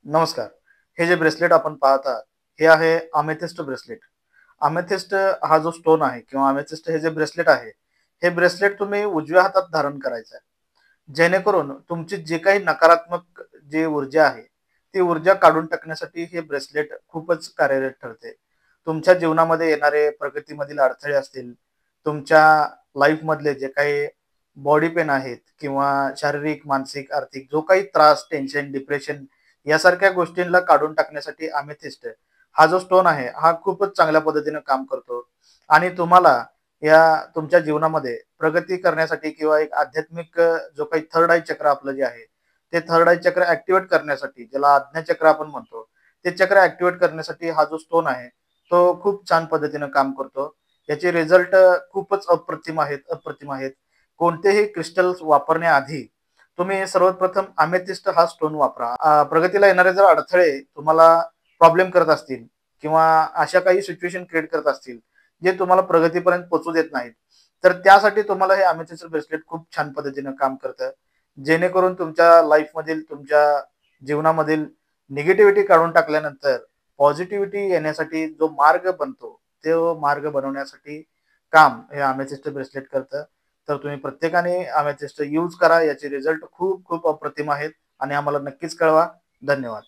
नमस्कार. हे जे ब्रेसलेट आपण पाहत आहात, हे आहे अमेथिस्ट ब्रेसलेट. अमेथिस्ट हा जो स्टोन आहे किंवा अमेथिस्ट हे जे ब्रेसलेट आहे, हे ब्रेसलेट तुम्ही उजव्या हातात धारण करायचं आहे. जेणेकरून तुमची जी काही नकारात्मक जी ऊर्जा आहे, ती ऊर्जा काढून टाकण्यासाठी हे ब्रेसलेट खूपच कार्यरत ठरते. तुमच्या जीवनामध्ये येणारे प्रगतीमधील अडथळे असतील, तुमच्या लाईफमधले जे काही बॉडी पेन आहेत किंवा शारीरिक, मानसिक, आर्थिक जो काही त्रास, टेन्शन, डिप्रेशन यासारख्या गोष्टींना काढून टाकण्यासाठी अमेथिस्ट हा जो स्टोन आहे, हा खूपच चांगल्या पद्धतीने काम करतो आणि तुम्हाला या तुमच्या जीवनामध्ये प्रगती करण्यासाठी किंवा एक आध्यात्मिक जो काही थर्ड आय चक्र आपलं जे आहे, ते थर्ड आय चक्र ॲक्टिव्हेट करण्यासाठी ज्याला आज्ञा चक्र आपण म्हणतो, ते चक्र ॲक्टिव्हेट करण्यासाठी हा जो स्टोन आहे, तो खूप छान पद्धतीनं काम करतो. याचे रिझल्ट खूपच अप्रतिम आहेत, अप्रतिम आहेत. कोणतेही क्रिस्टल्स वापरण्याआधी तुम्ही सर्वात प्रथम अमेथिस्ट हा स्टोन वापरा. प्रगतीला येणारे जर अडथळे तुम्हाला प्रॉब्लेम करत असतील किंवा अशा काही सिच्युएशन क्रिएट करत असतील, जे तुम्हाला प्रगतीपर्यंत पोहोचू देत नाहीत, तर त्यासाठी तुम्हाला हे अमेथिस्ट ब्रेसलेट खूप छान पद्धतीनं काम करतं. जेणेकरून तुमच्या लाईफमधील, तुमच्या जीवनामधील निगेटिव्हिटी काढून टाकल्यानंतर पॉझिटिव्हिटी येण्यासाठी जो मार्ग बनतो, तो मार्ग बनवण्यासाठी काम हे अमेथिस्ट ब्रेसलेट करतं. तर तुम्ही प्रत्येकाने अमेथिस्ट यूज करा. याचे रिझल्ट खूप खूप अप्रतिम आहेत आणि आम्हाला नक्कीच कळवा. धन्यवाद.